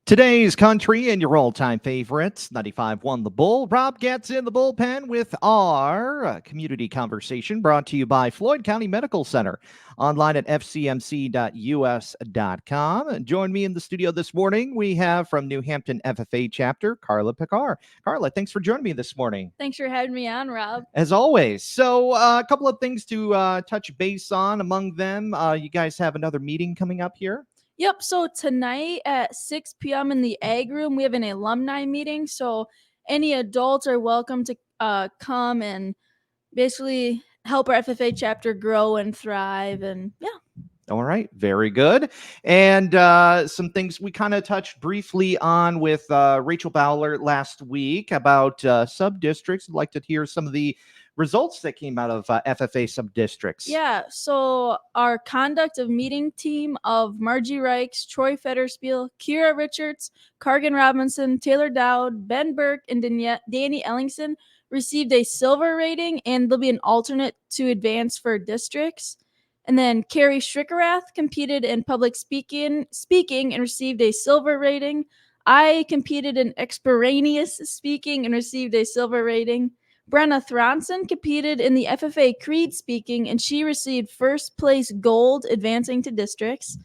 Today's country and your all-time favorites, 95.1 The Bull. Rob Getz in the bullpen with our community conversation brought to you by Floyd County Medical Center. Online at fcmc.us.com. Join me in the studio this morning. We have from New Hampton FFA chapter, Karla Pickar. Karla, thanks for joining me this morning. Thanks for having me on, Rob. As always. So a couple of things to touch base on. Among them, you guys have another meeting coming up here. Yep, so tonight at 6 p.m. in the Ag Room, we have an alumni meeting. So any adults are welcome to come and basically help our FFA chapter grow and thrive. And yeah. All right, very good. And some things we kind of touched briefly on with Rachel Bowler last week about sub-districts. I'd like to hear some of the results that came out of FFA Sub-Districts. Yeah, so our conduct of meeting team of Margie Reichs, Troy Federspiel, Kira Richards, Cargan Robinson, Taylor Dowd, Ben Burke, and Danny Ellingson received a silver rating, and they'll be an alternate to advance for districts. And then Carrie Strickerath competed in public speaking and received a silver rating. I competed in extemporaneous speaking and received a silver rating. Brenna Thronson competed in the FFA Creed speaking, and she received first place gold, advancing to districts.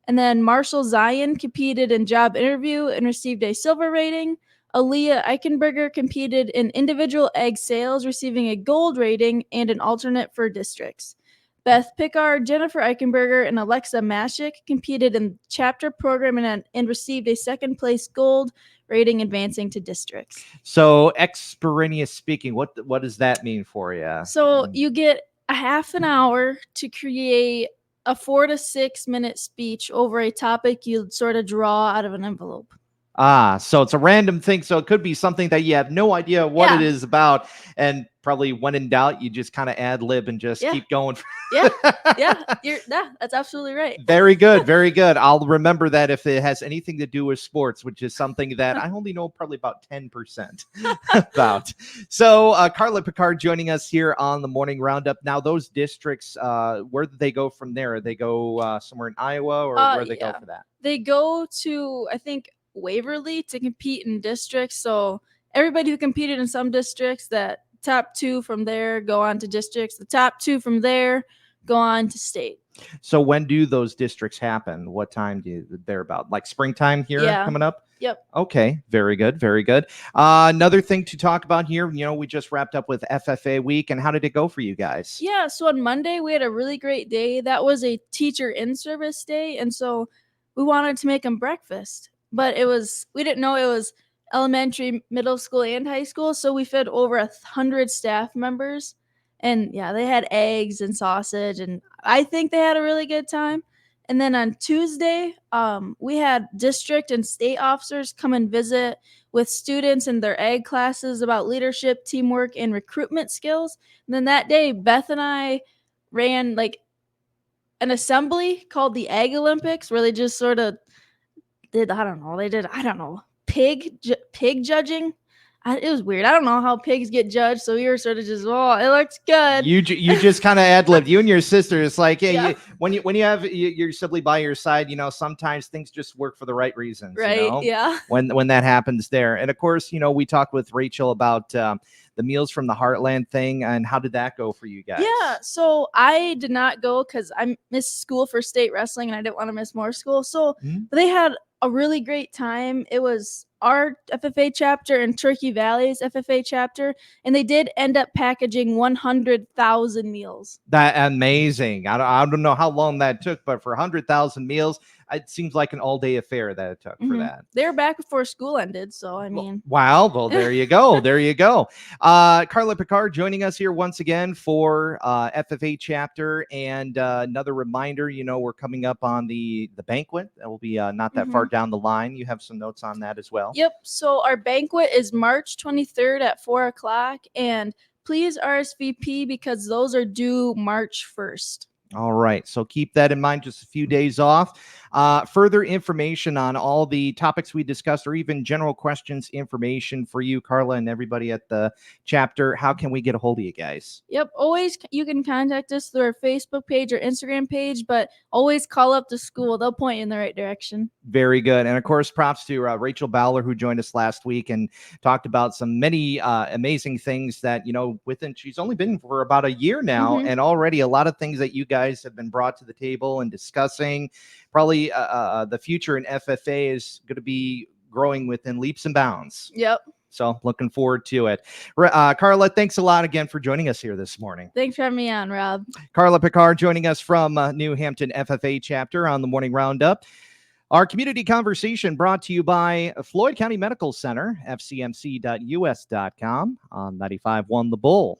And then Marshall Zion competed in job interview and received a silver rating. Aaliyah Eichenberger competed in individual egg sales, receiving a gold rating and an alternate for districts. Beth Pickar, Jennifer Eichenberger, and Alexa Mashik competed in chapter program and received a second place gold rating, advancing to districts. So extemporaneous speaking, what does that mean for you? So you get a half an hour to create a 4 to 6 minute speech over a topic you sort of draw out of an envelope. So it's a random thing. So it could be something that you have no idea what it is about. And probably when in doubt, you just kind of ad lib and just keep going. That's absolutely right. Very good. Very good. I'll remember that if it has anything to do with sports, which is something that I only know probably about 10% about. So Karla Pickar joining us here on the morning roundup. Now, those districts, where do they go from there? They go somewhere in Iowa, or where do they go for that? They go to, I think, Waverly to compete in districts. So everybody who competed in some districts, that top 2 from there go on to districts. The top 2 from there go on to state. So when do those districts happen? What time they're about? Like springtime here coming up? Yep. Okay. Very good. Very good. Another thing to talk about here, we just wrapped up with FFA week, and how did it go for you guys? Yeah. So on Monday, we had a really great day. That was a teacher in-service day. And so we wanted to make them breakfast, but we didn't know it was elementary, middle school, and high school. So we fed over 100 staff members, and they had eggs and sausage, and I think they had a really good time. And then on Tuesday, we had district and state officers come and visit with students in their ag classes about leadership, teamwork, and recruitment skills. And then that day, Beth and I ran like an assembly called the Ag Olympics, where they just sort of did pig judging. It was weird. I don't know how pigs get judged, so we were sort of just, it looks good. You just kind of ad-libbed. You and your sister. It's like, when you have your sibling by your side, sometimes things just work for the right reasons. Right. Yeah. When that happens there, and of course, we talked with Rachel about the Meals from the Heartland thing, and how did that go for you guys? Yeah. So I did not go because I missed school for state wrestling, and I didn't want to miss more school. So they had a really great time. It was our FFA chapter and Turkey Valley's FFA chapter, and they did end up packaging 100,000 meals. That amazing. I don't know how long that took, but for 100,000 meals, it seems like an all-day affair that it took for that. They were back before school ended, so I mean. Wow. Well, there you go. There you go. Karla Pickar joining us here once again for FFA chapter, and another reminder, we're coming up on the banquet. That will be not that far down the line. You have some notes on that as well. Yep. So our banquet is March 23rd at 4:00, and please RSVP because those are due March 1st. All right. So keep that in mind. Just a few days off. further information on all the topics we discussed, or even general questions, information for you, Karla, and everybody at the chapter, how can we get a hold of you guys? Yep, always you can contact us through our Facebook page or Instagram page, but always call up the school. They'll point you in the right direction. Very good. And of course, props to Rachel Bowler, who joined us last week and talked about some many amazing things that, she's only been for about a year now, and already a lot of things that you guys have been brought to the table and discussing. Probably the future in FFA is going to be growing within leaps and bounds. Yep. So looking forward to it. Karla, thanks a lot again for joining us here this morning. Thanks for having me on, Rob. Karla Pickar joining us from New Hampton FFA chapter on the Morning Roundup. Our community conversation brought to you by Floyd County Medical Center, fcmc.us.com on 95.1 The Bull.